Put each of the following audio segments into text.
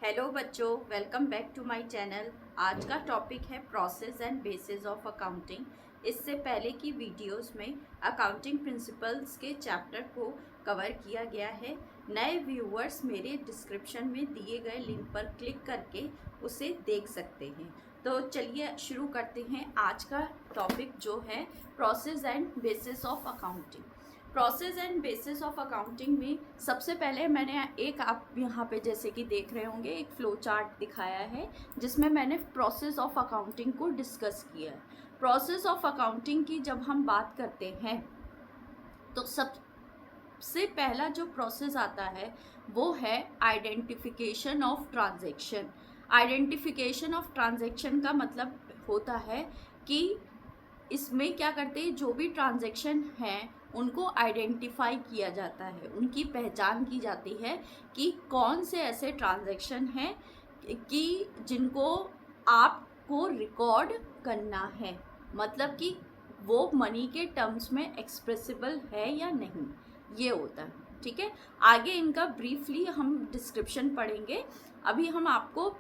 Hello बच्चों, welcome back to my channel. आज का टॉपिक है process and basis of accounting. इससे पहले की वीडियोस में अकाउंटिंग प्रिंसिपल्स के चैप्टर को कवर किया गया है। नए व्यूअर्स मेरे डिस्क्रिप्शन में दिए गए लिंक पर क्लिक करके उसे देख सकते हैं। तो चलिए शुरू करते हैं। आज का टॉपिक जो है process and basis of accounting. Process and basis of accounting में सबसे पहले मैंने एक, आप यहाँ पे जैसे कि देख रहे होंगे, एक फ्लो चार्ट दिखाया है जिसमें मैंने प्रोसेस ऑफ अकाउंटिंग को डिस्कस किया है। प्रोसेस ऑफ अकाउंटिंग की जब हम बात करते हैं तो सबसे पहला जो प्रोसेस आता है वो है identification of transaction. Identification of transaction का मतलब होता है कि इसमें क्या करते हैं, जो भी ट्रांजैक्शन हैं उनको आइडेंटिफाई किया जाता है, उनकी पहचान की जाती है कि कौन से ऐसे ट्रांजैक्शन हैं कि जिनको आपको रिकॉर्ड करना है, मतलब कि वो मनी के टर्म्स में एक्सप्रेसिबल है या नहीं, ये होता है। ठीक है, आगे इनका ब्रीफली हम डिस्क्रिप्शन पढ़ेंगे। अभी हम आपको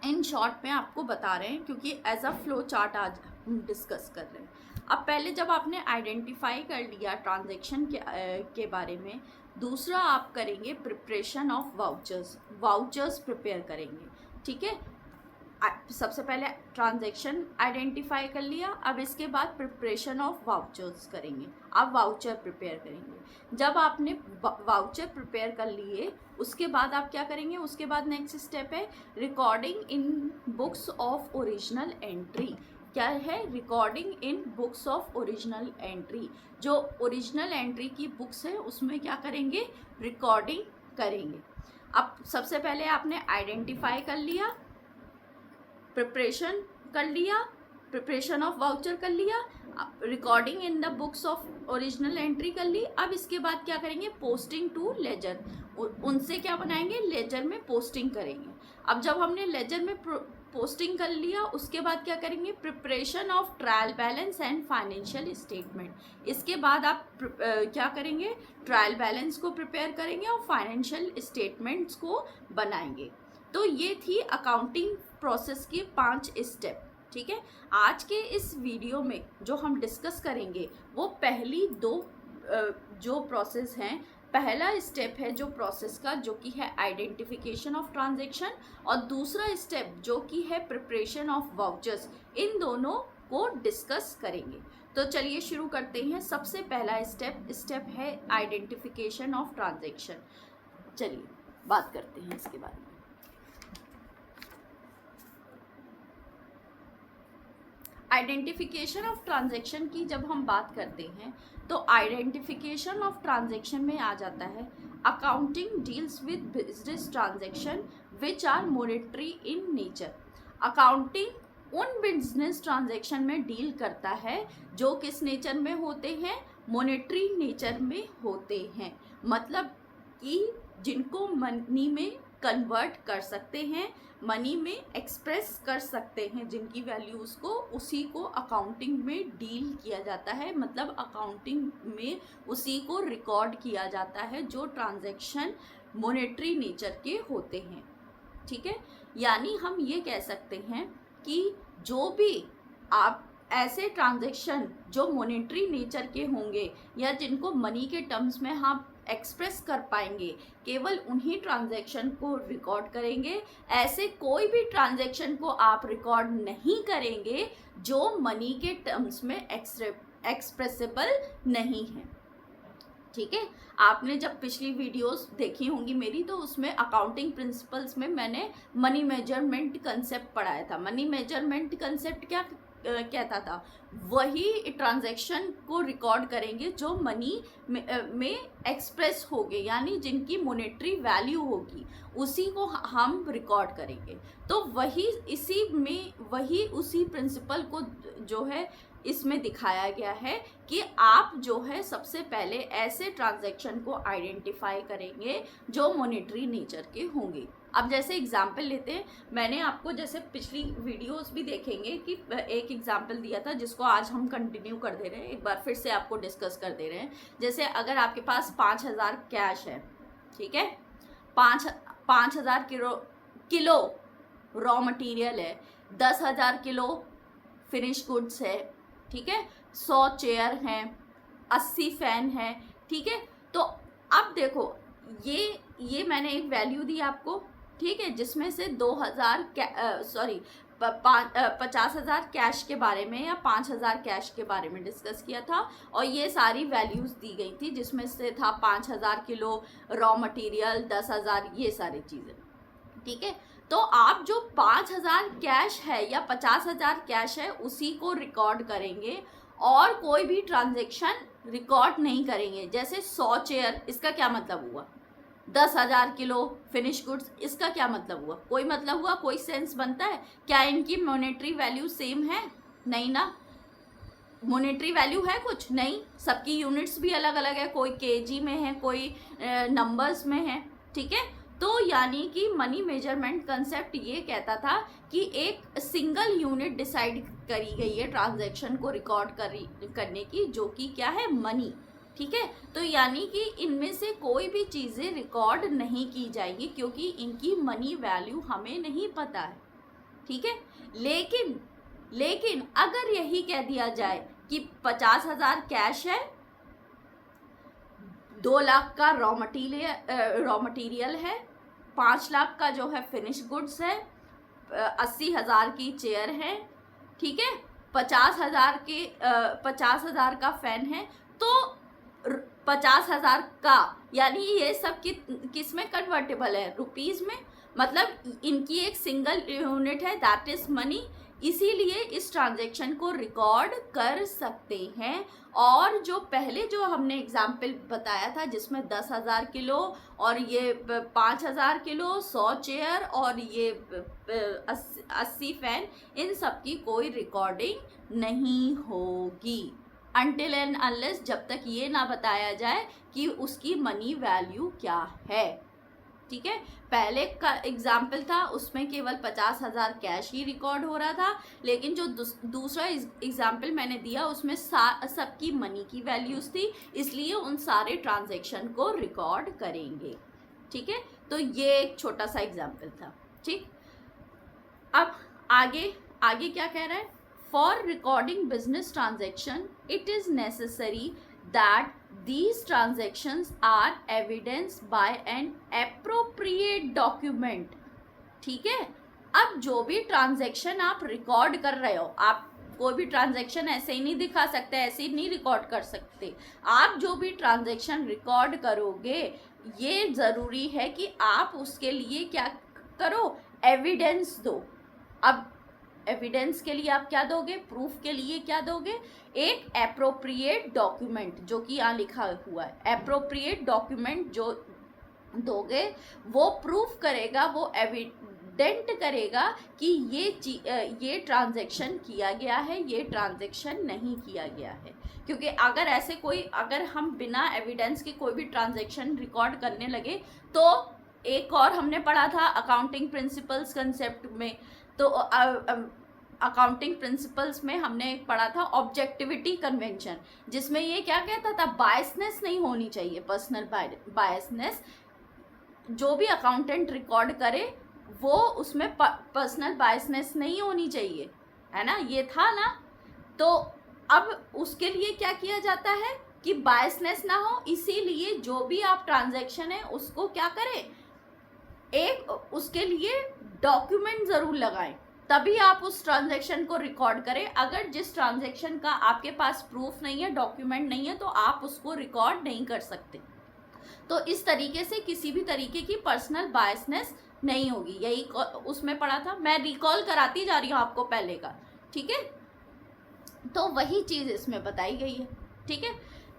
इन शॉर्ट में आपको बता रहे हैं क्योंकि एज अ फ्लो चार्ट आज हम डिस्कस कर रहे हैं। अब पहले जब आपने आइडेंटिफाई कर लिया ट्रांजैक्शन के बारे में, दूसरा आप करेंगे प्रिपरेशन ऑफ वाउचर्स प्रिपेयर करेंगे। ठीक है, सबसे पहले ट्रांजैक्शन आइडेंटिफाई कर लिया, अब इसके बाद प्रिपरेशन ऑफ वाउचर्स करेंगे। अब वाउचर प्रिपेयर करेंगे। जब आपने वाउचर प्रिपेयर कर लिए उसके बाद आप क्या करेंगे, उसके बाद नेक्स्ट स्टेप है recording in books of original entry. क्या है? Recording in books of original entry. जो ओरिजिनल एंट्री की बुक्स है उसमें क्या करेंगे, रिकॉर्डिंग करेंगे। अब सबसे पहले आपने आइडेंटिफाई कर लिया, प्रिपरेशन कर लिया, प्रिपरेशन ऑफ वाउचर कर लिया, recording in the books of original entry कर ली। अब इसके बाद क्या करेंगे, पोस्टिंग टू लेजर, उनसे क्या बनाएंगे, लेजर में पोस्टिंग करेंगे। अब जब हमने लेजर में पोस्टिंग कर लिया उसके बाद क्या करेंगे, preparation of trial balance and financial statement. इसके बाद आप क्या करेंगे, ट्रायल बैलेंस को प्रिपेयर करेंगे और फाइनेंशियल स्टेटमेंट्स को बनाएंगे। तो ये थी अकाउंटिंग प्रोसेस के 5 स्टेप। ठीक है, आज के इस वीडियो में जो हम डिस्कस करेंगे वो पहली दो जो प्रोसेस हैं, पहला स्टेप है जो प्रोसेस का, जो कि है आइडेंटिफिकेशन ऑफ ट्रांजैक्शन, और दूसरा स्टेप जो कि है प्रिपरेशन ऑफ वाउचर्स। इन दोनों को डिस्कस करेंगे। तो चलिए शुरू करते हैं। सबसे पहला स्टेप है आइडेंटिफिकेशन ऑफ ट्रांजैक्शन। चलिए बात करते हैं इसके बारे में। आइडेंटिफिकेशन ऑफ ट्रांजैक्शन की जब हम बात करते हैं तो आइडेंटिफिकेशन ऑफ ट्रांजैक्शन में आ जाता है accounting deals with business transaction which are monetary in nature. Accounting उन बिजनेस ट्रांजैक्शन में डील करता है जो किस नेचर में होते हैं, मॉनेटरी नेचर में होते हैं, मतलब कि जिनको मनी में कन्वर्ट कर सकते हैं, मनी में एक्सप्रेस कर सकते हैं, जिनकी वैल्यूज़ को, उसी को अकाउंटिंग में डील किया जाता है, मतलब अकाउंटिंग में उसी को रिकॉर्ड किया जाता है जो ट्रांजैक्शन मॉनेटरी नेचर के होते हैं। ठीक है, यानी हम ये कह सकते हैं कि जो भी आप ऐसे ट्रांजैक्शन जो मॉनेटरी नेचर के होंगे या जिनको मनी के टर्म्स में हम एक्सप्रेस कर पाएंगे, केवल उन्हीं ट्रांजैक्शन को रिकॉर्ड करेंगे। ऐसे कोई भी ट्रांजैक्शन को आप रिकॉर्ड नहीं करेंगे जो मनी के टर्म्स में एक्सप्रेसिबल नहीं है। ठीक है, आपने जब पिछली वीडियोस देखी होंगी मेरी तो उसमें अकाउंटिंग प्रिंसिपल्स में मैंने मनी मेजरमेंट कंसेप्ट पढ़ाया था। मनी मेजरमेंट कंसेप्ट क्या कहता था, वही ट्रांजैक्शन को रिकॉर्ड करेंगे जो मनी में एक्सप्रेस होंगे, यानी जिनकी मॉनेटरी वैल्यू होगी उसी को हम रिकॉर्ड करेंगे। तो वही उसी प्रिंसिपल को जो है इसमें दिखाया गया है कि आप जो है सबसे पहले ऐसे ट्रांजैक्शन को आइडेंटिफाई करेंगे जो मॉनेटरी नेचर के होंगे। अब जैसे एग्जाम्पल लेते हैं, मैंने आपको जैसे पिछली वीडियोस भी देखेंगे कि एक एग्जाम्पल दिया था जिसको आज हम कंटिन्यू कर दे रहे हैं, एक बार फिर से आपको डिस्कस कर दे रहे हैं। जैसे अगर आपके पास 5,000 कैश है, ठीक है, 5,000 किलो रॉ मटेरियल है, 10,000 किलो फिनिश गुड्स है, ठीक है, 100 चेयर हैं, 80 फैन है, ठीक है। तो अब देखो ये मैंने एक वैल्यू दी आपको, ठीक है, जिसमें से 50,000 कैश के बारे में या 5,000 कैश के बारे में डिस्कस किया था, और ये सारी वैल्यूज़ दी गई थी, जिसमें से था 5,000 किलो रॉ मटेरियल, 10,000, ये सारी चीज़ें, ठीक है। तो आप जो 5,000 कैश है या 50,000 कैश है उसी को रिकॉर्ड करेंगे और कोई भी ट्रांजेक्शन रिकॉर्ड नहीं करेंगे। जैसे 100 चेयर, इसका क्या मतलब हुआ? 10,000 किलो फिनिश गुड्स, इसका क्या मतलब हुआ? कोई मतलब हुआ? कोई सेंस बनता है? क्या इनकी मॉनेटरी वैल्यू सेम है? नहीं ना। मॉनेटरी वैल्यू है कुछ? नहीं, सबकी यूनिट्स भी अलग अलग है, कोई केजी में है, कोई नंबर्स में है, ठीक है। तो यानी कि मनी मेजरमेंट कंसेप्ट ये कहता था कि एक सिंगल यूनिट डिसाइड करी गई है ट्रांजैक्शन को रिकॉर्ड करने की, जो कि क्या है? मनी, ठीक है। तो यानी कि इनमें से कोई भी चीज़ें रिकॉर्ड नहीं की जाएंगी क्योंकि इनकी मनी वैल्यू हमें नहीं पता है, ठीक है। लेकिन अगर यही कह दिया जाए कि 50,000 कैश है, 2 लाख का रॉ मटेरियल है, 5 लाख का जो है फिनिश गुड्स है, 80,000 की चेयर है, ठीक है, 50,000 का फैन है, तो 50,000 का यानी ये सब किस में कन्वर्टेबल है? रुपीज़ में। मतलब इनकी एक सिंगल यूनिट है, दैट इज मनी, इसीलिए इस ट्रांजैक्शन को रिकॉर्ड कर सकते हैं। और जो पहले जो हमने एग्जाम्पल बताया था जिसमें 10,000 किलो और ये 5,000 किलो, 100 चेयर और ये 80 फैन, इन सब की कोई रिकॉर्डिंग नहीं होगी अनटिल एंड अनलेस, जब तक ये ना बताया जाए कि उसकी मनी वैल्यू क्या है, ठीक है। पहले का एग्जाम्पल था उसमें केवल 50,000 कैश ही रिकॉर्ड हो रहा था, लेकिन जो दूसरा एग्जाम्पल मैंने दिया उसमें सबकी मनी की वैल्यूज़ थी, इसलिए उन सारे ट्रांजैक्शन को रिकॉर्ड करेंगे, ठीक है। तो ये एक छोटा सा एग्जाम्पल था, ठीक। अब आगे क्या कह रहा है? For recording business transaction it is necessary that these transactions are evidenced by an appropriate document, ठीक है। अब जो भी ट्रांजैक्शन आप रिकॉर्ड कर रहे हो, आप कोई भी ट्रांजैक्शन ऐसे ही नहीं दिखा सकते, ऐसे ही नहीं रिकॉर्ड कर सकते। आप जो भी ट्रांजैक्शन रिकॉर्ड करोगे ये ज़रूरी है कि आप उसके लिए क्या करो? एविडेंस दो। अब एविडेंस के लिए आप क्या दोगे? प्रूफ के लिए क्या दोगे? एक एप्रोप्रिएट डॉक्यूमेंट, जो कि यहाँ लिखा हुआ है, एप्रोप्रिएट डॉक्यूमेंट जो दोगे वो प्रूफ करेगा, वो एविडेंट करेगा कि ये ट्रांजैक्शन किया गया है, ये ट्रांजैक्शन नहीं किया गया है। क्योंकि अगर हम बिना एविडेंस के कोई भी ट्रांजैक्शन रिकॉर्ड करने लगे, तो एक और हमने पढ़ा था अकाउंटिंग प्रिंसिपल्स कंसेप्ट में, तो अकाउंटिंग प्रिंसिपल्स में हमने एक पढ़ा था ऑब्जेक्टिविटी कन्वेंशन, जिसमें ये क्या कहता था? बायसनेस नहीं होनी चाहिए, पर्सनल बायसनेस। जो भी अकाउंटेंट रिकॉर्ड करे वो उसमें पर्सनल बायसनेस नहीं होनी चाहिए, है ना, ये था ना। तो अब उसके लिए क्या किया जाता है कि बायसनेस ना हो, इसीलिए जो भी आप ट्रांजैक्शन है उसको क्या करें? एक उसके लिए डॉक्यूमेंट ज़रूर लगाएं, तभी आप उस ट्रांजैक्शन को रिकॉर्ड करें। अगर जिस ट्रांजैक्शन का आपके पास प्रूफ नहीं है, डॉक्यूमेंट नहीं है, तो आप उसको रिकॉर्ड नहीं कर सकते। तो इस तरीके से किसी भी तरीके की पर्सनल बायसनेस नहीं होगी, यही उसमें पढ़ा था। मैं रिकॉल कराती जा रही हूँ आपको पहले का, ठीक है। तो वही चीज़ इसमें बताई गई है, ठीक है।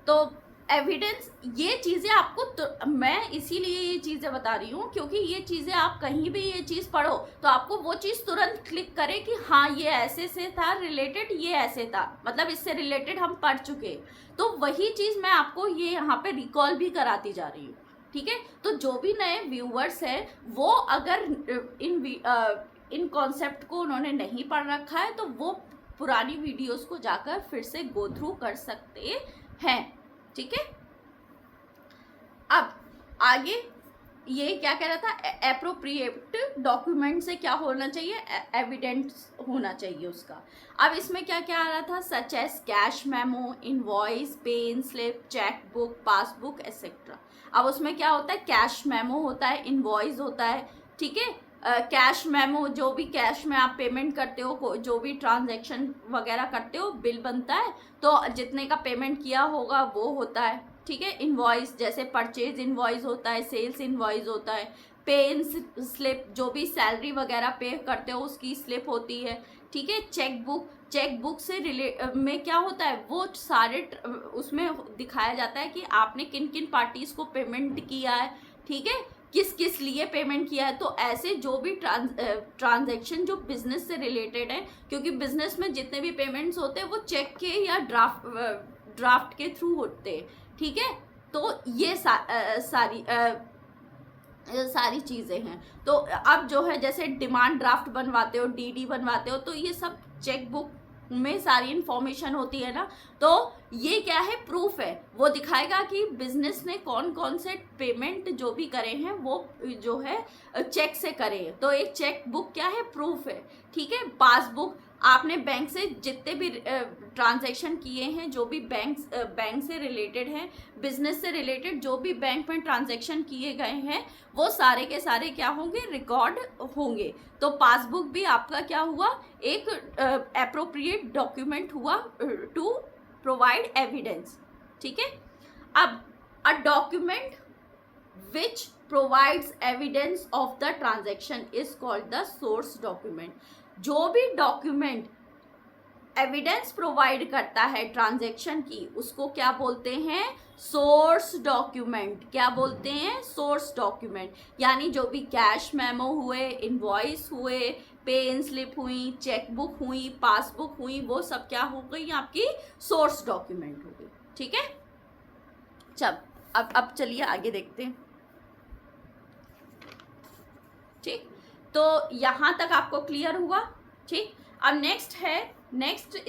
तो एविडेंस, ये चीज़ें आपको मैं इसीलिए ये चीज़ें बता रही हूँ क्योंकि ये चीज़ें आप कहीं भी ये चीज़ पढ़ो तो आपको वो चीज़ तुरंत क्लिक करे कि हाँ ये ऐसे से था रिलेटेड, ये ऐसे था, मतलब इससे रिलेटेड हम पढ़ चुके। तो वही चीज़ मैं आपको ये यहाँ पे रिकॉल भी कराती जा रही हूँ, ठीक है। तो जो भी नए व्यूअर्स हैं वो अगर इन कॉन्सेप्ट को उन्होंने नहीं पढ़ रखा है तो वो पुरानी वीडियोस को जाकर फिर से गो थ्रू कर सकते हैं, ठीक है। अब आगे ये क्या कह रहा था, एप्रोप्रिएट डॉक्यूमेंट से क्या होना चाहिए, एविडेंस होना चाहिए उसका। अब इसमें क्या क्या आ रहा था, such as cash memo, invoice, pay slip, cheque book, passbook etcetera. अब उसमें क्या होता है, कैश मेमो होता है, इनवॉइस होता है, ठीक है। कैश मेमो, जो भी कैश में आप पेमेंट करते हो, जो भी ट्रांजैक्शन वगैरह करते हो, बिल बनता है तो जितने का पेमेंट किया होगा वो होता है, ठीक है। इनवॉइस जैसे परचेज इनवॉइस होता है, सेल्स इनवॉइस होता है, पे स्लिप जो भी सैलरी वगैरह पे करते हो उसकी स्लिप होती है, ठीक है। चेक बुक से में क्या होता है, वो सारे उसमें दिखाया जाता है कि आपने किन किन पार्टीज को पेमेंट किया है, ठीक है, किस किस लिए पेमेंट किया है। तो ऐसे जो भी ट्रांजैक्शन जो बिजनेस से रिलेटेड है, क्योंकि बिजनेस में जितने भी पेमेंट्स होते हैं वो चेक के या ड्राफ्ट के थ्रू होते हैं, ठीक है। तो ये सारी चीज़ें हैं। तो अब जो है जैसे डिमांड ड्राफ्ट बनवाते हो, डीडी बनवाते हो, तो ये सब चेक बुक में सारी इंफॉर्मेशन होती है ना। तो ये क्या है, प्रूफ है, वो दिखाएगा कि बिजनेस ने कौन कौन से पेमेंट जो भी करे हैं वो जो है चेक से करे। तो एक चेक बुक क्या है, प्रूफ है, ठीक है। पासबुक, आपने बैंक से जितने भी ट्रांजैक्शन किए हैं, जो भी बैंक से रिलेटेड हैं, बिजनेस से रिलेटेड जो भी बैंक में ट्रांजैक्शन किए गए हैं, वो सारे के सारे क्या होंगे, रिकॉर्ड होंगे। तो पासबुक भी आपका क्या हुआ, एक एप्रोप्रिएट डॉक्यूमेंट हुआ टू प्रोवाइड एविडेंस, ठीक है। अब a document which provides evidence of the transaction is called the source document। जो भी डॉक्यूमेंट एविडेंस प्रोवाइड करता है ट्रांजैक्शन की, उसको क्या बोलते हैं, सोर्स डॉक्यूमेंट। क्या बोलते हैं, सोर्स डॉक्यूमेंट। यानी जो भी कैश मेमो हुए, इनवॉइस हुए, पे स्लिप हुई, चेकबुक हुई, पासबुक हुई, वो सब क्या हो गई, आपकी सोर्स डॉक्यूमेंट हो गई, ठीक है। अब चलिए आगे देखते हैं, ठीक। तो यहाँ तक आपको क्लियर हुआ, ठीक। अब नेक्स्ट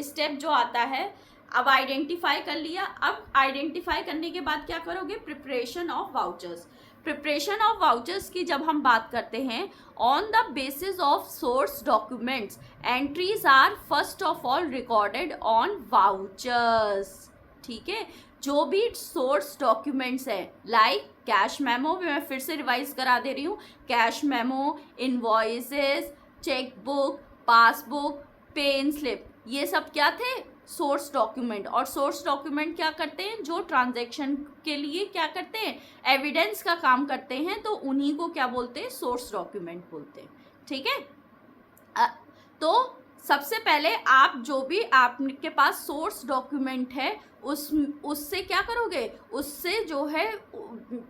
स्टेप जो आता है, अब आइडेंटिफाई कर लिया। अब आइडेंटिफाई करने के बाद क्या करोगे, preparation of vouchers. Preparation of vouchers की जब हम बात करते हैं, on the basis of source documents entries are first of all recorded on vouchers, ठीक है। जो भी सोर्स डॉक्यूमेंट्स हैं, लाइक कैश मेमो, मैं फिर से रिवाइज करा दे रही हूँ, cash memo, invoices, chequebook, passbook, pay slip, ये सब क्या थे, सोर्स डॉक्यूमेंट। और सोर्स डॉक्यूमेंट क्या करते हैं, जो ट्रांजैक्शन के लिए क्या करते हैं, एविडेंस का काम करते हैं, तो उन्हीं को क्या बोलते हैं, सोर्स डॉक्यूमेंट बोलते हैं, ठीक है। तो सबसे पहले आप जो भी आपके पास सोर्स डॉक्यूमेंट है, उससे क्या करोगे, उससे जो है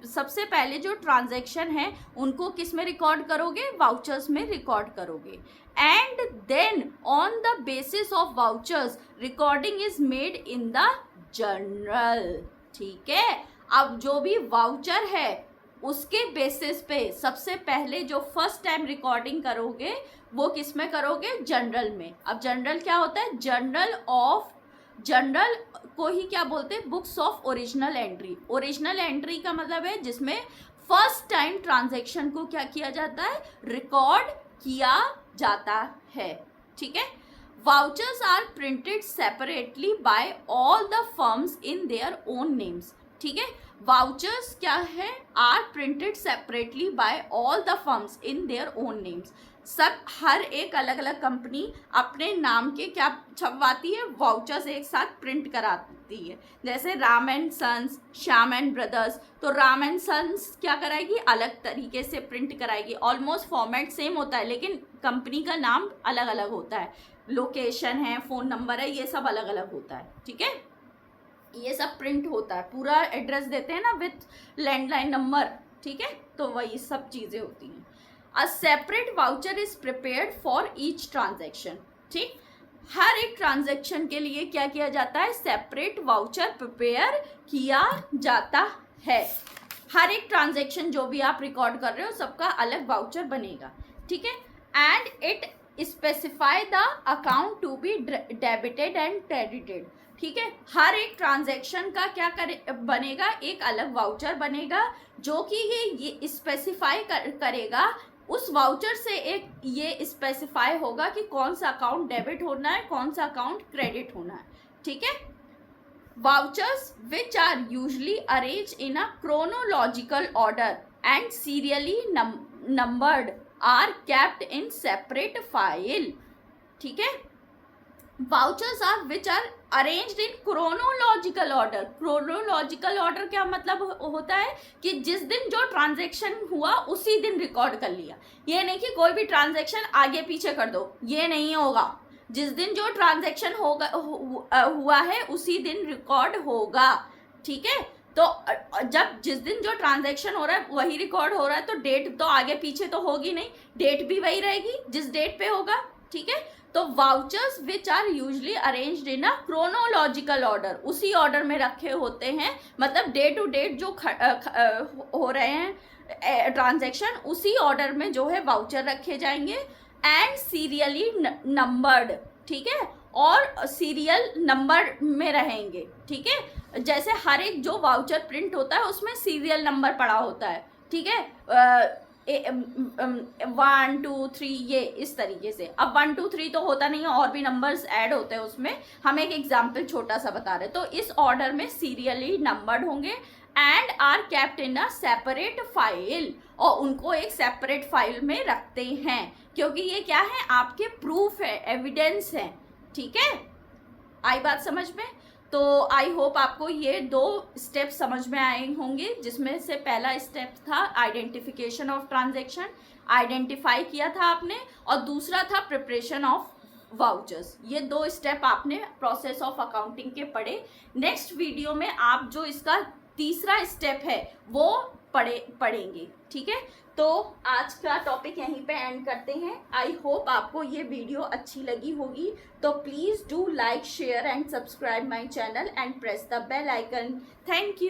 सबसे पहले जो ट्रांजैक्शन है उनको किस में रिकॉर्ड करोगे, वाउचर्स में रिकॉर्ड करोगे। And then on the basis of vouchers recording is made in the journal, ठीक है। अब जो भी वाउचर है उसके बेसिस पे सबसे पहले जो फर्स्ट टाइम रिकॉर्डिंग करोगे वो किस में करोगे, जर्नल में। अब जर्नल क्या होता है, जर्नल को ही क्या बोलते हैं, books of original entry. Original entry का मतलब है जिसमें फर्स्ट टाइम ट्रांजैक्शन को क्या किया जाता है, रिकॉर्ड किया जाता है, ठीक है। Vouchers are printed separately by all the firms in their own names, ठीक है। वाउचर्स क्या है, are printed separately by all the firms in their own names. सब हर एक अलग अलग कंपनी अपने नाम के क्या छपवाती है, वाउचर्स एक साथ प्रिंट कराती है। जैसे Ram and sons, Shyam and brothers, तो राम एंड सन्स क्या कराएगी, अलग तरीके से प्रिंट कराएगी। ऑलमोस्ट फॉर्मेट सेम होता है लेकिन कंपनी का नाम अलग अलग होता है, लोकेशन है, फ़ोन नंबर है, ये सब अलग अलग होता है, ठीक है। ये सब प्रिंट होता है, पूरा एड्रेस देते हैं ना विथ लैंडलाइन नंबर, ठीक है। तो वही सब चीज़ें होती हैं। A separate voucher is prepared for each transaction, ठीक। हर एक ट्रांजैक्शन के लिए क्या किया जाता है, सेपरेट वाउचर प्रिपेयर किया जाता है। हर एक ट्रांजैक्शन जो भी आप रिकॉर्ड कर रहे हो सबका अलग वाउचर बनेगा, ठीक है। And it specify the account to be debited and credited. ठीक है, हर एक ट्रांजैक्शन का क्या बनेगा, एक अलग वाउचर बनेगा जो कि ये स्पेसिफाई करेगा। उस वाउचर से एक ये स्पेसिफाई होगा कि कौन सा अकाउंट डेबिट होना है, कौन सा अकाउंट क्रेडिट होना है। ठीक है, vouchers which are usually arrange in a chronological order and serially numbered are kept in separate file. ठीक है, vouchers are which are arranged in chronological order. Chronological order क्या मतलब होता है कि जिस दिन जो ट्रांजैक्शन हुआ उसी दिन रिकॉर्ड कर लिया। ये नहीं कि कोई भी ट्रांजैक्शन आगे पीछे कर दो, ये नहीं होगा। जिस दिन जो ट्रांजैक्शन हुआ है उसी दिन रिकॉर्ड होगा। ठीक है, तो जब जिस दिन जो ट्रांजैक्शन हो रहा है वही रिकॉर्ड हो रहा है, तो डेट तो आगे पीछे तो होगी नहीं, डेट भी वही रहेगी जिस डेट पे होगा। ठीक है, तो vouchers which are usually arranged in a chronological order, उसी ऑर्डर में रखे होते हैं, मतलब डे टू डेट जो हो रहे हैं ट्रांजैक्शन, उसी ऑर्डर में जो है वाउचर रखे जाएंगे। एंड सीरियली नंबर्ड, ठीक है, और सीरियल नंबर में रहेंगे। ठीक है, जैसे हर एक जो वाउचर प्रिंट होता है उसमें सीरियल नंबर पड़ा होता है। ठीक है, 1 2 3 ये इस तरीके से। अब 1 2 3 तो होता नहीं है, और भी नंबर्स ऐड होते हैं उसमें। हम एक एग्जाम्पल छोटा सा बता रहे हैं। तो इस ऑर्डर में सीरियली नंबर्ड होंगे and are kept in a separate file, और उनको एक सेपरेट फाइल में रखते हैं, क्योंकि ये क्या है, आपके प्रूफ है, एविडेंस है। ठीक है, आई बात समझ में? तो आई होप आपको ये 2 स्टेप समझ में आए होंगे, जिसमें से पहला स्टेप था आइडेंटिफिकेशन ऑफ ट्रांजैक्शन, आइडेंटिफाई किया था आपने, और दूसरा था प्रिपरेशन ऑफ वाउचर्स। ये 2 स्टेप आपने प्रोसेस ऑफ अकाउंटिंग के पढ़े। नेक्स्ट वीडियो में आप जो इसका तीसरा स्टेप है वो पढ़ेंगे। ठीक है, तो आज का टॉपिक यहीं पे एंड करते हैं। आई होप आपको ये वीडियो अच्छी लगी होगी, तो please do like, share and subscribe my channel and press the bell icon. Thank you.